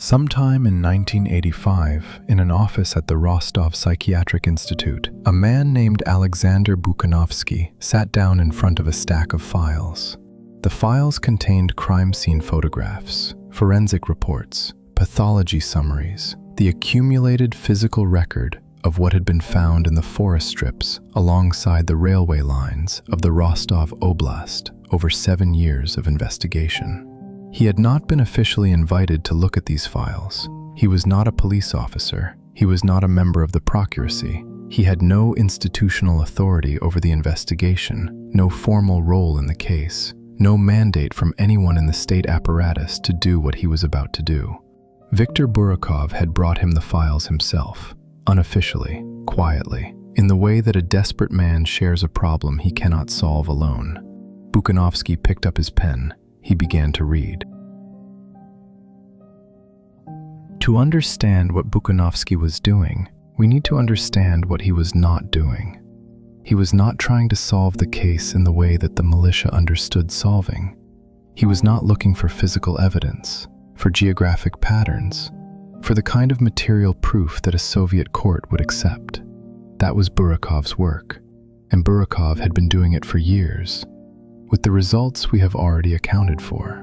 Sometime in 1985, in an office at the Rostov Psychiatric Institute, a man named Alexander Bukhanovsky sat down in front of a stack of files. The files contained crime scene photographs, forensic reports, pathology summaries, the accumulated physical record of what had been found in the forest strips alongside the railway lines of the Rostov Oblast over 7 years of investigation. He had not been officially invited to look at these files. He was not a police officer. He was not a member of the procuracy. He had no institutional authority over the investigation, no formal role in the case, no mandate from anyone in the state apparatus to do what he was about to do. Viktor Burakov had brought him the files himself, unofficially, quietly, in the way that a desperate man shares a problem he cannot solve alone. Bukhanovsky picked up his pen. He began to read. To understand what Bukhanovsky was doing, we need to understand what he was not doing. He was not trying to solve the case in the way that the militia understood solving. He was not looking for physical evidence, for geographic patterns, for the kind of material proof that a Soviet court would accept. That was Burakov's work, and Burakov had been doing it for years, with the results we have already accounted for.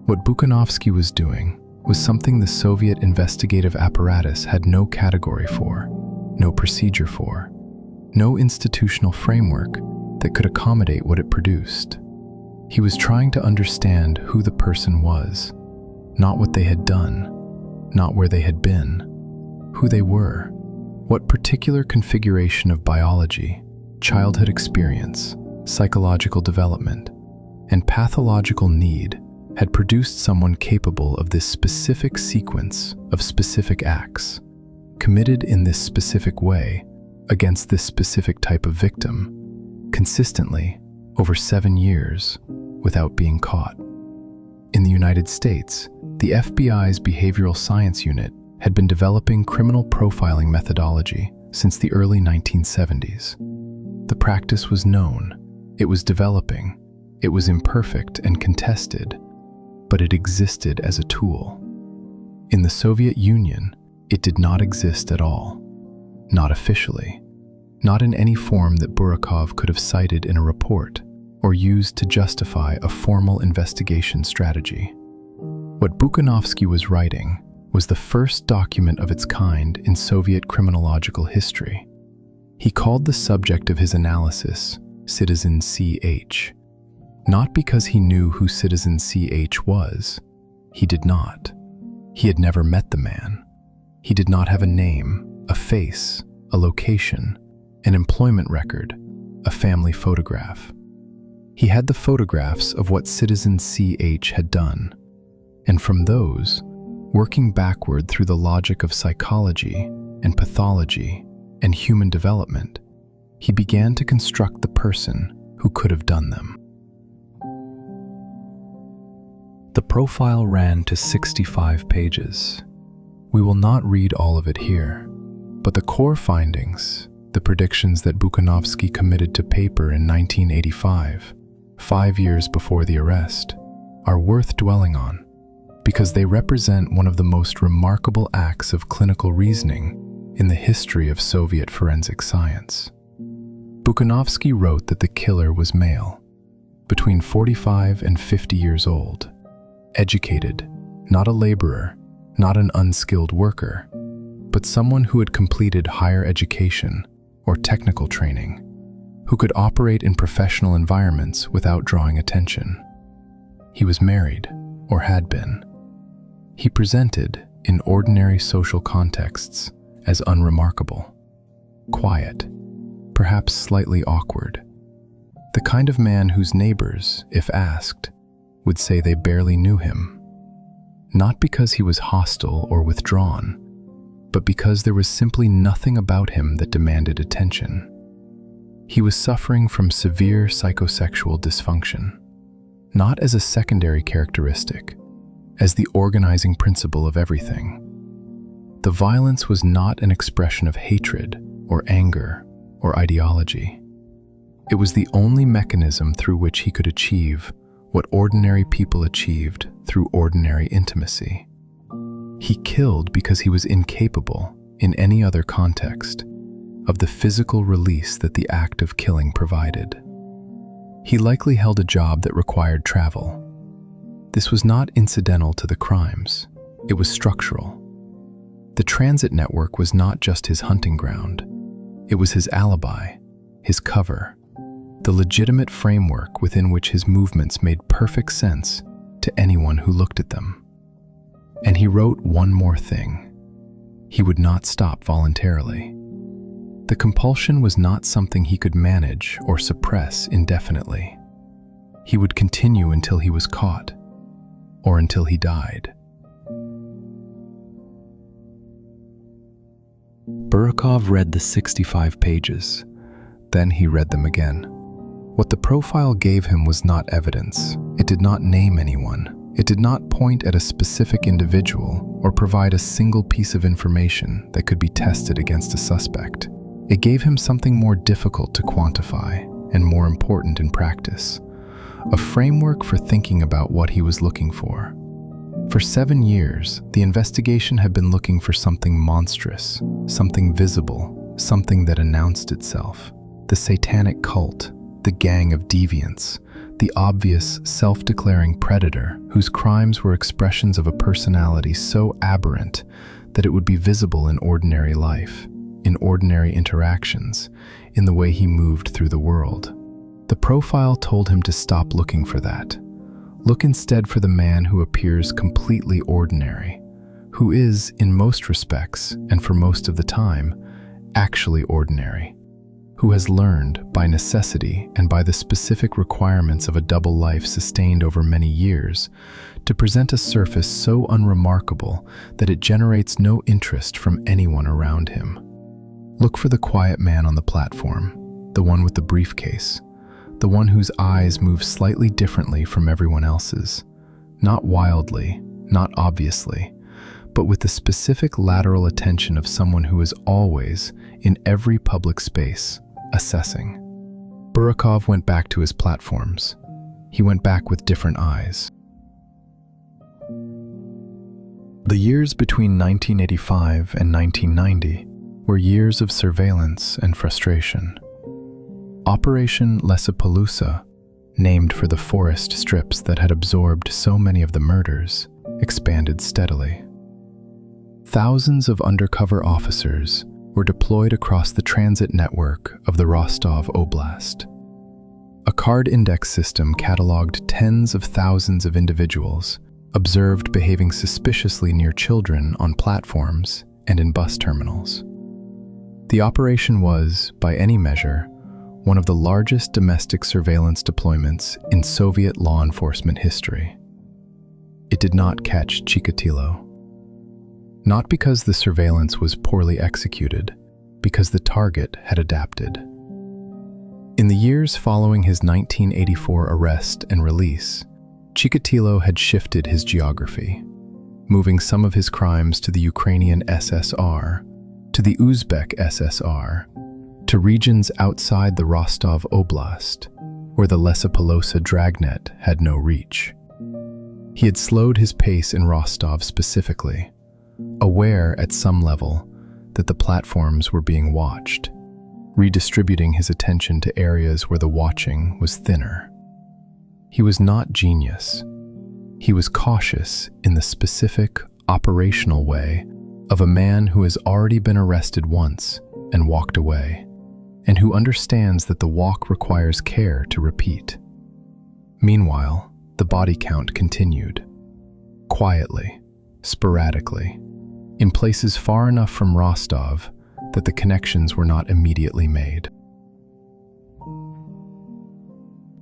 What Bukhanovsky was doing was something the Soviet investigative apparatus had no category for, no procedure for, no institutional framework that could accommodate what it produced. He was trying to understand who the person was, not what they had done, not where they had been, who they were, what particular configuration of biology, childhood experience, psychological development, and pathological need had produced someone capable of this specific sequence of specific acts, committed in this specific way against this specific type of victim, consistently over 7 years without being caught. In the United States, the FBI's Behavioral Science Unit had been developing criminal profiling methodology since the early 1970s. The practice was known. It was developing, it was imperfect and contested, but it existed as a tool. In the Soviet Union, it did not exist at all. Not officially, not in any form that Burakov could have cited in a report or used to justify a formal investigation strategy. What Bukhanovsky was writing was the first document of its kind in Soviet criminological history. He called the subject of his analysis Citizen CH, not because he knew who Citizen CH was. He did not. He had never met the man. He did not have a name, a face, a location, an employment record, a family photograph. He had the photographs of what Citizen CH had done, and from those, working backward through the logic of psychology and pathology and human development, he began to construct the person who could have done them. The profile ran to 65 pages. We will not read all of it here, but the core findings, the predictions that Bukhanovsky committed to paper in 1985, 5 years before the arrest, are worth dwelling on because they represent one of the most remarkable acts of clinical reasoning in the history of Soviet forensic science. Bukhanovsky wrote that the killer was male, between 45 and 50 years old, educated, not a laborer, not an unskilled worker, but someone who had completed higher education or technical training, who could operate in professional environments without drawing attention. He was married, or had been. He presented, in ordinary social contexts, as unremarkable, quiet, perhaps slightly awkward, the kind of man whose neighbors, if asked, would say they barely knew him, not because he was hostile or withdrawn, but because there was simply nothing about him that demanded attention. He was suffering from severe psychosexual dysfunction, not as a secondary characteristic, as the organizing principle of everything. The violence was not an expression of hatred or anger or ideology. It was the only mechanism through which he could achieve what ordinary people achieved through ordinary intimacy. He killed because he was incapable, in any other context, of the physical release that the act of killing provided. He likely held a job that required travel. This was not incidental to the crimes, it was structural. The transit network was not just his hunting ground, it was his alibi, his cover, the legitimate framework within which his movements made perfect sense to anyone who looked at them. And he wrote one more thing. He would not stop voluntarily. The compulsion was not something he could manage or suppress indefinitely. He would continue until he was caught, or until he died. Burakov read the 65 pages. Then he read them again. What the profile gave him was not evidence. It did not name anyone. It did not point at a specific individual or provide a single piece of information that could be tested against a suspect. It gave him something more difficult to quantify and more important in practice, a framework for thinking about what he was looking for. For 7 years, the investigation had been looking for something monstrous, something visible, something that announced itself. The satanic cult, the gang of deviants, the obvious self-declaring predator whose crimes were expressions of a personality so aberrant that it would be visible in ordinary life, in ordinary interactions, in the way he moved through the world. The profile told him to stop looking for that. Look instead for the man who appears completely ordinary, who is, in most respects, and for most of the time, actually ordinary, who has learned, by necessity and by the specific requirements of a double life sustained over many years, to present a surface so unremarkable that it generates no interest from anyone around him. Look for the quiet man on the platform, the one with the briefcase, the one whose eyes move slightly differently from everyone else's, not wildly, not obviously, but with the specific lateral attention of someone who is always, in every public space, assessing. Burakov went back to his platforms. He went back with different eyes. The years between 1985 and 1990 were years of surveillance and frustration. Operation Lesopolousa, named for the forest strips that had absorbed so many of the murders, expanded steadily. Thousands of undercover officers were deployed across the transit network of the Rostov Oblast. A card index system cataloged tens of thousands of individuals observed behaving suspiciously near children on platforms and in bus terminals. The operation was, by any measure, one of the largest domestic surveillance deployments in Soviet law enforcement history. It did not catch Chikatilo. Not because the surveillance was poorly executed, because the target had adapted. In the years following his 1984 arrest and release, Chikatilo had shifted his geography, moving some of his crimes to the Ukrainian SSR, to the Uzbek SSR, to regions outside the Rostov Oblast, where the Lesopolousa dragnet had no reach. He had slowed his pace in Rostov specifically, aware at some level that the platforms were being watched, redistributing his attention to areas where the watching was thinner. He was not genius. He was cautious in the specific, operational way of a man who has already been arrested once and walked away, and who understands that the walk requires care to repeat. Meanwhile, the body count continued, quietly, sporadically, in places far enough from Rostov that the connections were not immediately made.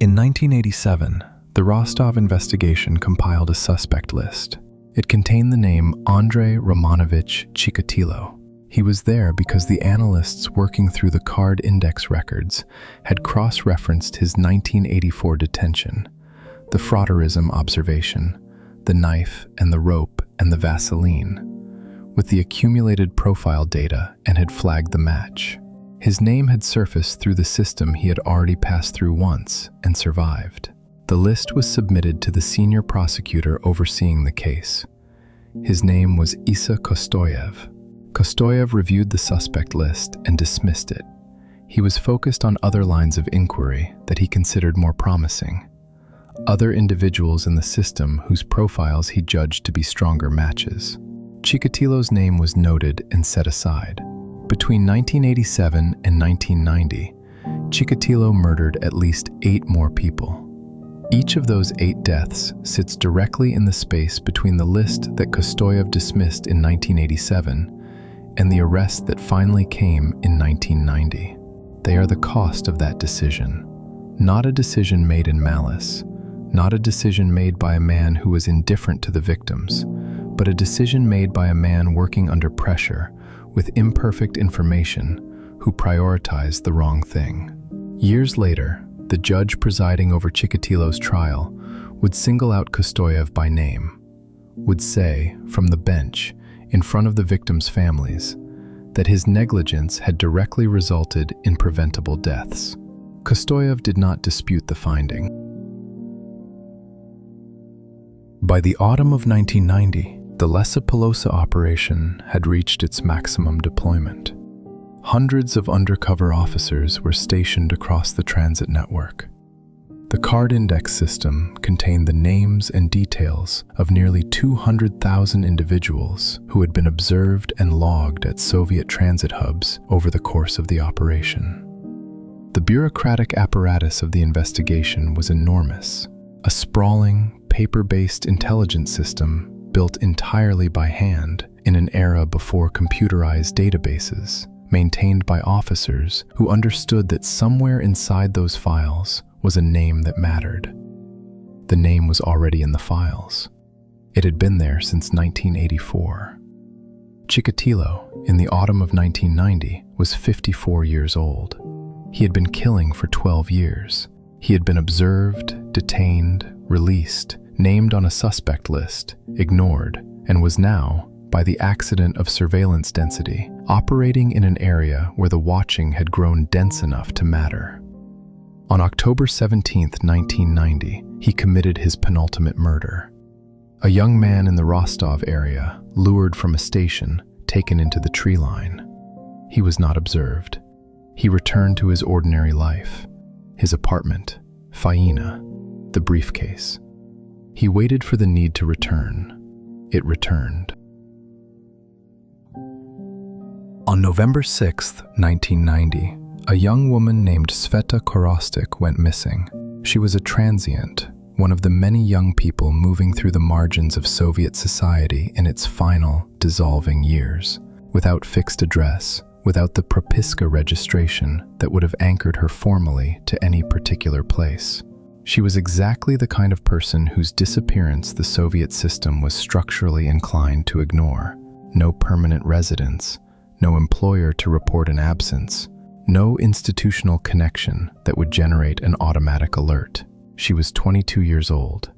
In 1987, the Rostov investigation compiled a suspect list. It contained the name Andrei Romanovich Chikatilo. He was there because the analysts working through the card index records had cross-referenced his 1984 detention, the frauderism observation, the knife and the rope and the Vaseline, with the accumulated profile data, and had flagged the match. His name had surfaced through the system he had already passed through once and survived. The list was submitted to the senior prosecutor overseeing the case. His name was Isa Kostoyev. Kostoyev reviewed the suspect list and dismissed it. He was focused on other lines of inquiry that he considered more promising. Other individuals in the system whose profiles he judged to be stronger matches. Chikatilo's name was noted and set aside. Between 1987 and 1990, Chikatilo murdered at least 8 more people. Each of those 8 deaths sits directly in the space between the list that Kostoyev dismissed in 1987 and the arrest that finally came in 1990. They are the cost of that decision. Not a decision made in malice, not a decision made by a man who was indifferent to the victims, but a decision made by a man working under pressure with imperfect information who prioritized the wrong thing. Years later, the judge presiding over Chikatilo's trial would single out Kostoyev by name, would say, from the bench, in front of the victims' families, that his negligence had directly resulted in preventable deaths. Kostoyev did not dispute the finding. By the autumn of 1990, the Lesopolosa operation had reached its maximum deployment. Hundreds of undercover officers were stationed across the transit network. The card index system contained the names and details of nearly 200,000 individuals who had been observed and logged at Soviet transit hubs over the course of the operation. The bureaucratic apparatus of the investigation was enormous, a sprawling, paper-based intelligence system built entirely by hand in an era before computerized databases, maintained by officers who understood that somewhere inside those files was a name that mattered. The name was already in the files. It had been there since 1984. Chikatilo, in the autumn of 1990, was 54 years old. He had been killing for 12 years. He had been observed, detained, released, named on a suspect list, ignored, and was now, by the accident of surveillance density, operating in an area where the watching had grown dense enough to matter. On October 17, 1990, he committed his penultimate murder. A young man in the Rostov area, lured from a station, taken into the tree line. He was not observed. He returned to his ordinary life, his apartment, Faina, the briefcase. He waited for the need to return. It returned. On November 6, 1990, a young woman named Sveta Korostik went missing. She was a transient, one of the many young people moving through the margins of Soviet society in its final, dissolving years, without fixed address, without the Propiska registration that would have anchored her formally to any particular place. She was exactly the kind of person whose disappearance the Soviet system was structurally inclined to ignore. No permanent residence, no employer to report an absence, no institutional connection that would generate an automatic alert. She was 22 years old.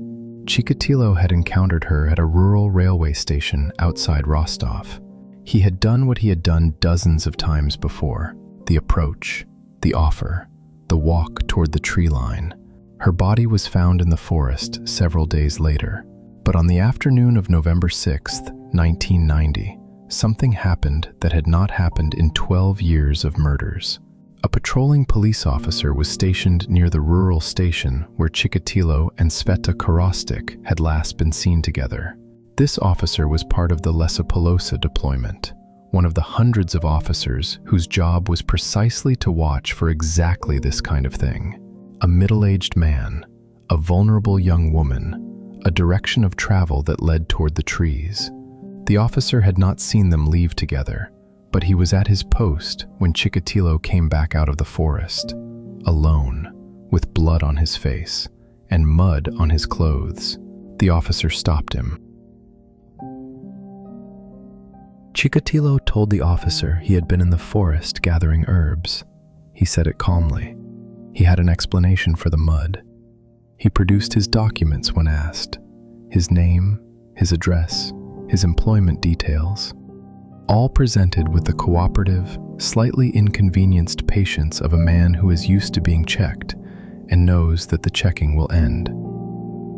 Chikatilo had encountered her at a rural railway station outside Rostov. He had done what he had done dozens of times before: the approach, the offer, the walk toward the tree line. Her body was found in the forest several days later. But on the afternoon of November 6, 1990, something happened that had not happened in 12 years of murders. A patrolling police officer was stationed near the rural station where Chikatilo and Sveta Korostik had last been seen together. This officer was part of the Lesopolosa deployment, one of the hundreds of officers whose job was precisely to watch for exactly this kind of thing. A middle-aged man, a vulnerable young woman, a direction of travel that led toward the trees. The officer had not seen them leave together, but he was at his post when Chikatilo came back out of the forest, alone, with blood on his face and mud on his clothes. The officer stopped him. Chikatilo told the officer he had been in the forest gathering herbs. He said it calmly. He had an explanation for the mud. He produced his documents when asked: his name, his address, his employment details, all presented with the cooperative, slightly inconvenienced patience of a man who is used to being checked and knows that the checking will end.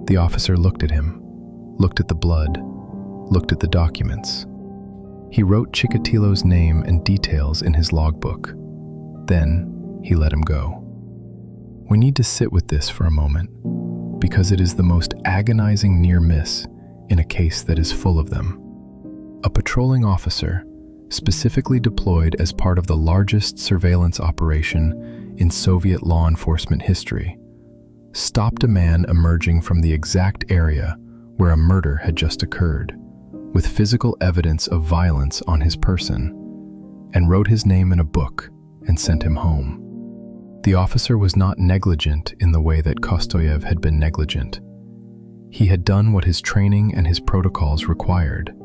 The officer looked at him, looked at the blood, looked at the documents. He wrote Chikatilo's name and details in his logbook. Then, he let him go. We need to sit with this for a moment, because it is the most agonizing near miss in a case that is full of them. A patrolling officer, specifically deployed as part of the largest surveillance operation in Soviet law enforcement history, stopped a man emerging from the exact area where a murder had just occurred, with physical evidence of violence on his person, and wrote his name in a book and sent him home. The officer was not negligent in the way that Kostoyev had been negligent. He had done what his training and his protocols required.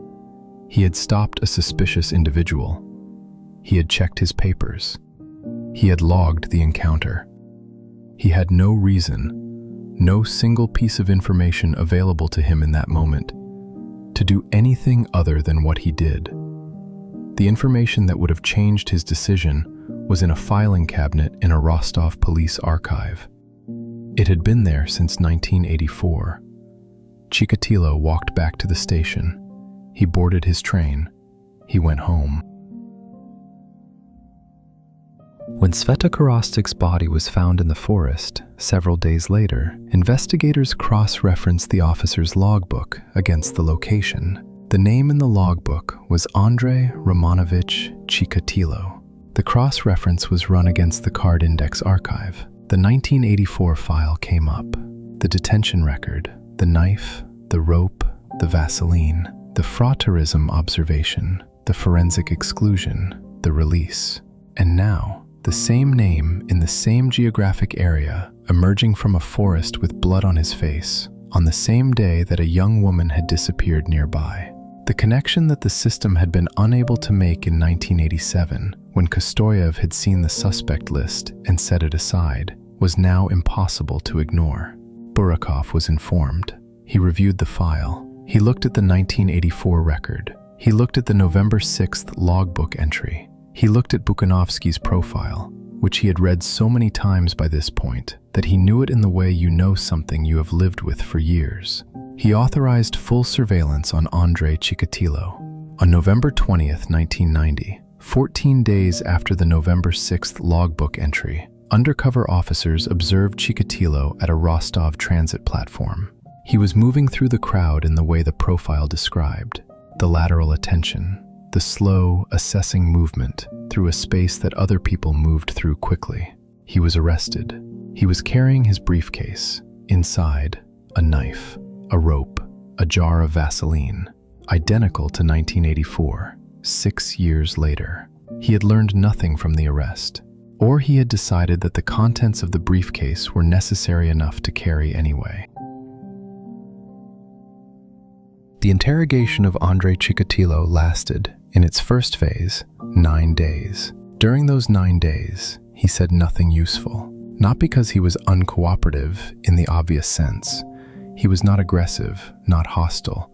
He had stopped a suspicious individual. He had checked his papers. He had logged the encounter. He had no reason, no single piece of information available to him in that moment, to do anything other than what he did. The information that would have changed his decision was in a filing cabinet in a Rostov police archive. It had been there since 1984. Chikatilo walked back to the station. He boarded his train. He went home. When Sveta Korostik's body was found in the forest several days later, investigators cross-referenced the officer's logbook against the location. The name in the logbook was Andrei Romanovich Chikatilo. The cross-reference was run against the card index archive. The 1984 file came up. The detention record, the knife, the rope, the Vaseline, the fraudurism observation, the forensic exclusion, the release. And now, the same name in the same geographic area, emerging from a forest with blood on his face, on the same day that a young woman had disappeared nearby. The connection that the system had been unable to make in 1987, when Kostoyev had seen the suspect list and set it aside, was now impossible to ignore. Burakov was informed. He reviewed the file. He looked at the 1984 record. He looked at the November 6th logbook entry. He looked at Bukanovsky's profile, which he had read so many times by this point that he knew it in the way you know something you have lived with for years. He authorized full surveillance on Andrei Chikatilo. On November 20th, 1990, 14 days after the November 6th logbook entry, undercover officers observed Chikatilo at a Rostov transit platform. He was moving through the crowd in the way the profile described: the lateral attention, the slow, assessing movement through a space that other people moved through quickly. He was arrested. He was carrying his briefcase. Inside, a knife, a rope, a jar of Vaseline, identical to 1984, 6 years later. He had learned nothing from the arrest, or he had decided that the contents of the briefcase were necessary enough to carry anyway. The interrogation of Andrei Chikatilo lasted, in its first phase, 9 days. During those 9 days, he said nothing useful. Not because he was uncooperative in the obvious sense. He was not aggressive, not hostile,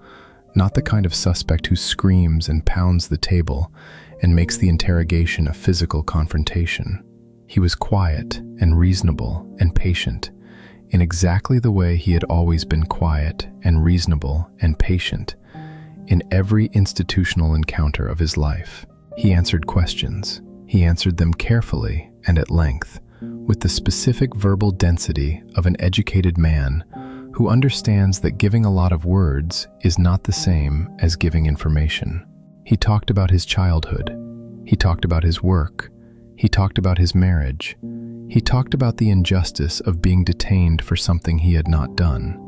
not the kind of suspect who screams and pounds the table and makes the interrogation a physical confrontation. He was quiet and reasonable and patient in exactly the way he had always been quiet and reasonable and patient in every institutional encounter of his life. He answered questions. He answered them carefully and at length, with the specific verbal density of an educated man who understands that giving a lot of words is not the same as giving information. He talked about his childhood. He talked about his work. He talked about his marriage. He talked about the injustice of being detained for something he had not done.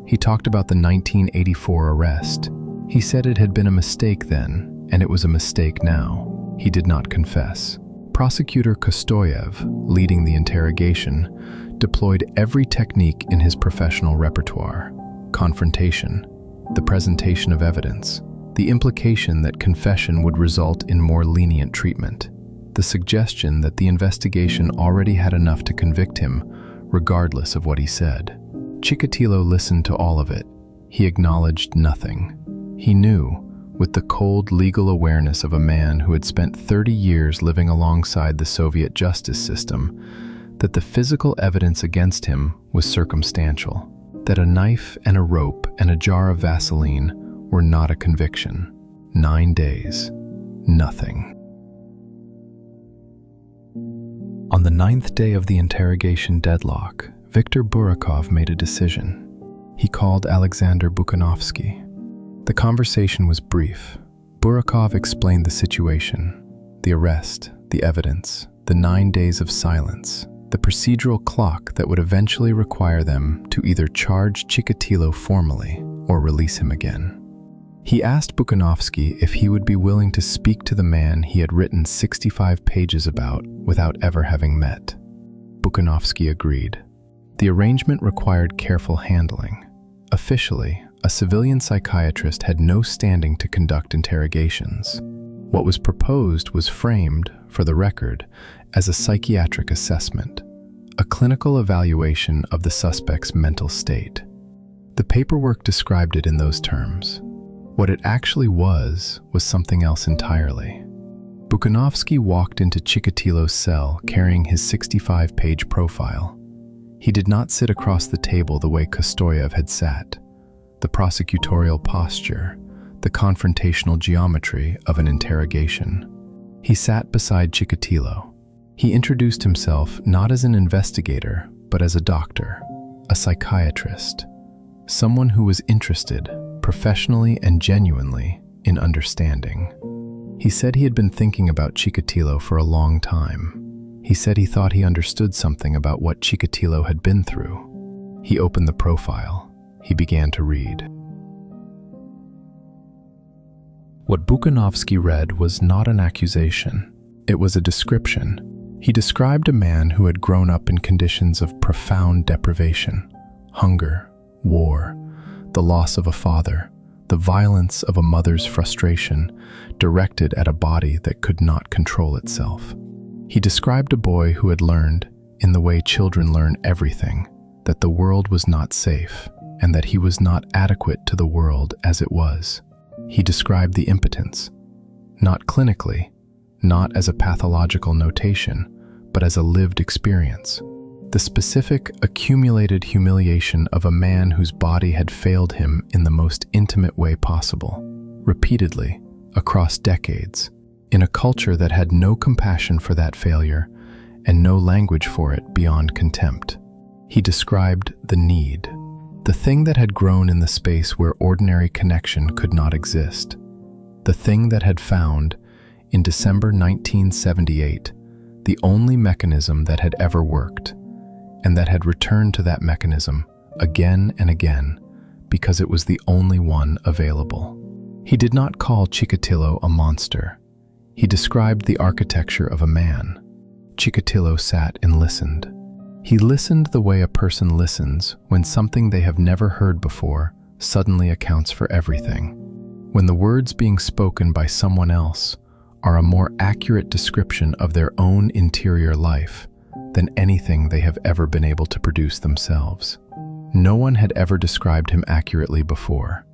He talked about the 1984 arrest. He said it had been a mistake then, and it was a mistake now. He did not confess. Prosecutor Kostoyev, leading the interrogation, deployed every technique in his professional repertoire: confrontation, the presentation of evidence, the implication that confession would result in more lenient treatment, the suggestion that the investigation already had enough to convict him, regardless of what he said. Chikatilo listened to all of it. He acknowledged nothing. He knew, with the cold legal awareness of a man who had spent 30 years living alongside the Soviet justice system, that the physical evidence against him was circumstantial, that a knife and a rope and a jar of Vaseline were not a conviction. 9 days, nothing. On the 9th day of the interrogation deadlock, Viktor Burakov made a decision. He called Alexander Bukhanovsky. The conversation was brief. Burakov explained the situation, the arrest, the evidence, the 9 days of silence, the procedural clock that would eventually require them to either charge Chikatilo formally or release him again. He asked Bukhanovsky if he would be willing to speak to the man he had written 65 pages about without ever having met. Bukhanovsky agreed. The arrangement required careful handling. Officially, a civilian psychiatrist had no standing to conduct interrogations. What was proposed was framed, for the record, as a psychiatric assessment, a clinical evaluation of the suspect's mental state. The paperwork described it in those terms. What it actually was something else entirely. Bukhanovsky walked into Chikatilo's cell carrying his 65-page profile. He did not sit across the table the way Kostoyev had sat. The prosecutorial posture, the confrontational geometry of an interrogation. He sat beside Chikatilo. He introduced himself not as an investigator, but as a doctor, a psychiatrist, someone who was interested, professionally and genuinely, in understanding. He said he had been thinking about Chikatilo for a long time. He said he thought he understood something about what Chikatilo had been through. He opened the profile. He began to read. What Bukhanovsky read was not an accusation. It was a description. He described a man who had grown up in conditions of profound deprivation, hunger, war, the loss of a father, the violence of a mother's frustration directed at a body that could not control itself. He described a boy who had learned, in the way children learn everything, that the world was not safe and that he was not adequate to the world as it was. He described the impotence, not clinically, not as a pathological notation, but as a lived experience. The specific, accumulated humiliation of a man whose body had failed him in the most intimate way possible, repeatedly, across decades, in a culture that had no compassion for that failure and no language for it beyond contempt. He described the need, the thing that had grown in the space where ordinary connection could not exist, the thing that had found, in December 1978, the only mechanism that had ever worked, and that had returned to that mechanism again and again because it was the only one available. He did not call Chikatilo a monster. He described the architecture of a man. Chikatilo sat and listened. He listened the way a person listens when something they have never heard before suddenly accounts for everything. When the words being spoken by someone else are a more accurate description of their own interior life than anything they have ever been able to produce themselves. No one had ever described him accurately before.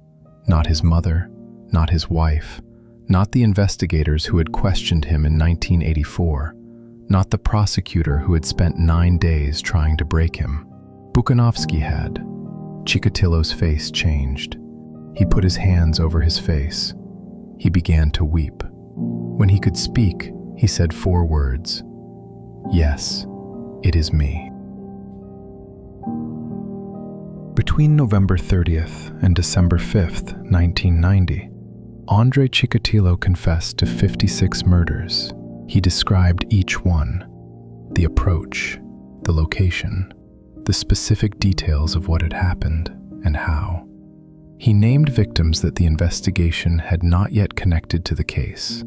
Not his mother, not his wife, not the investigators who had questioned him in 1984, not the prosecutor who had spent 9 days trying to break him. Bukhanovsky had. Chikatilo's face changed. He put his hands over his face. He began to weep. When he could speak, he said 4 words. Yes, it is me. Between November 30th and December 5th, 1990, Andrei Chikatilo confessed to 56 murders. He described each one, the approach, the location, the specific details of what had happened and how. He named victims that the investigation had not yet connected to the case.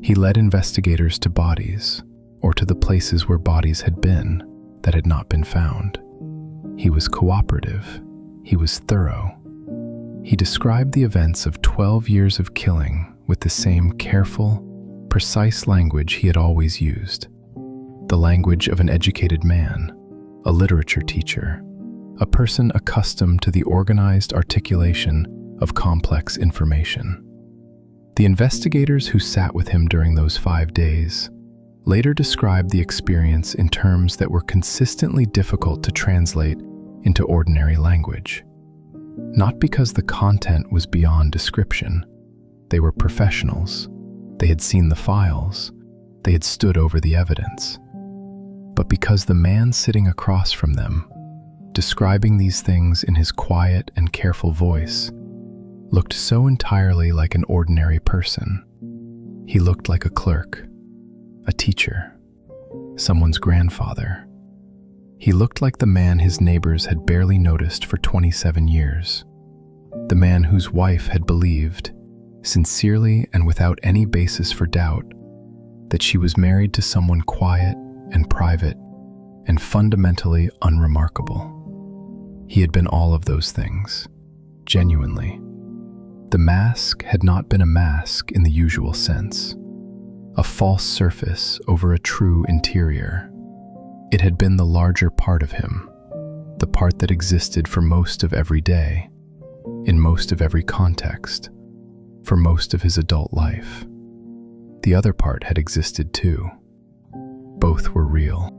He led investigators to bodies, or to the places where bodies had been that had not been found. He was cooperative. He was thorough. He described the events of 12 years of killing with the same careful, precise language he had always used. The language of an educated man, a literature teacher, a person accustomed to the organized articulation of complex information. The investigators who sat with him during those 5 days later described the experience in terms that were consistently difficult to translate into ordinary language. Not because the content was beyond description. They were professionals. They had seen the files. They had stood over the evidence. But because the man sitting across from them, describing these things in his quiet and careful voice, looked so entirely like an ordinary person. He looked like a clerk, a teacher, someone's grandfather. He looked like the man his neighbors had barely noticed for 27 years. The man whose wife had believed, sincerely and without any basis for doubt, that she was married to someone quiet and private and fundamentally unremarkable. He had been all of those things, genuinely. The mask had not been a mask in the usual sense, a false surface over a true interior. It had been the larger part of him, the part that existed for most of every day, in most of every context, for most of his adult life. The other part had existed too. Both were real.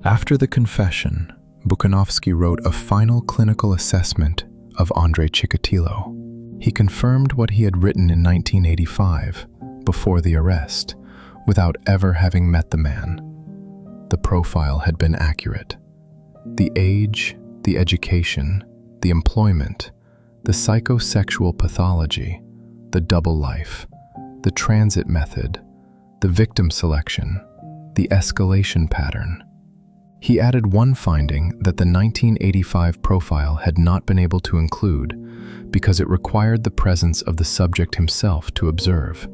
After the confession, Bukanovsky wrote a final clinical assessment of Andrei Chikatilo. He confirmed what he had written in 1985, before the arrest, without ever having met the man. The profile had been accurate. The age, the education, the employment, the psychosexual pathology, the double life, the transit method, the victim selection, the escalation pattern. He added one finding that the 1985 profile had not been able to include because it required the presence of the subject himself to observe.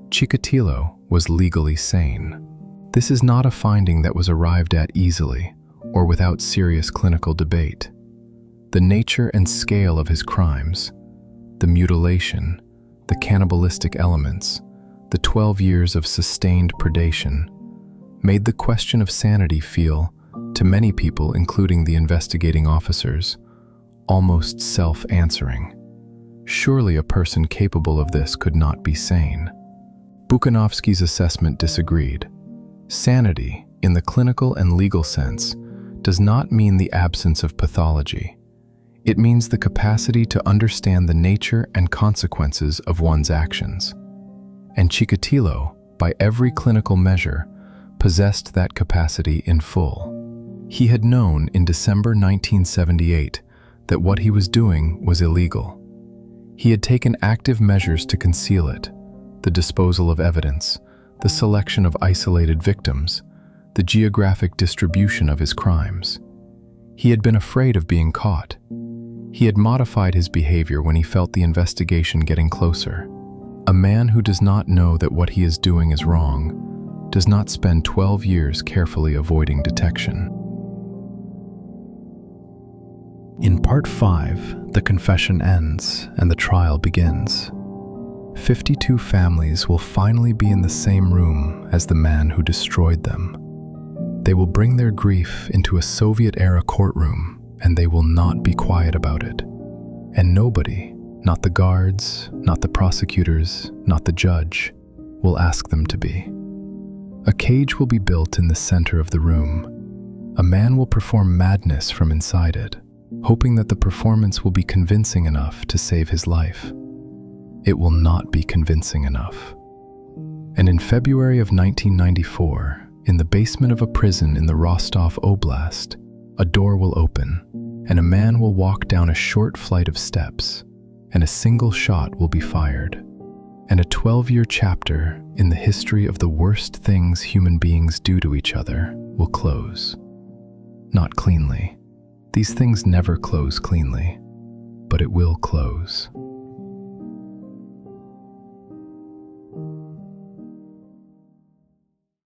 Chikatilo was legally sane. This is not a finding that was arrived at easily or without serious clinical debate. The nature and scale of his crimes, the mutilation, the cannibalistic elements, the 12 years of sustained predation, made the question of sanity feel, to many people including the investigating officers, almost self-answering. Surely a person capable of this could not be sane. Bukanovsky's assessment disagreed. Sanity, in the clinical and legal sense, does not mean the absence of pathology. It means the capacity to understand the nature and consequences of one's actions. And Chikatilo, by every clinical measure, possessed that capacity in full. He had known in December 1978 that what he was doing was illegal. He had taken active measures to conceal it: the disposal of evidence, the selection of isolated victims, the geographic distribution of his crimes. He had been afraid of being caught. He had modified his behavior when he felt the investigation getting closer. A man who does not know that what he is doing is wrong does not spend 12 years carefully avoiding detection. In Part 5, the confession ends and the trial begins. 52 families will finally be in the same room as the man who destroyed them. They will bring their grief into a Soviet-era courtroom, and they will not be quiet about it. And nobody, not the guards, not the prosecutors, not the judge, will ask them to be. A cage will be built in the center of the room. A man will perform madness from inside it, hoping that the performance will be convincing enough to save his life. It will not be convincing enough. And in February of 1994, in the basement of a prison in the Rostov Oblast, a door will open, and a man will walk down a short flight of steps, and a single shot will be fired. And a 12-year chapter in the history of the worst things human beings do to each other will close. Not cleanly. These things never close cleanly, but it will close.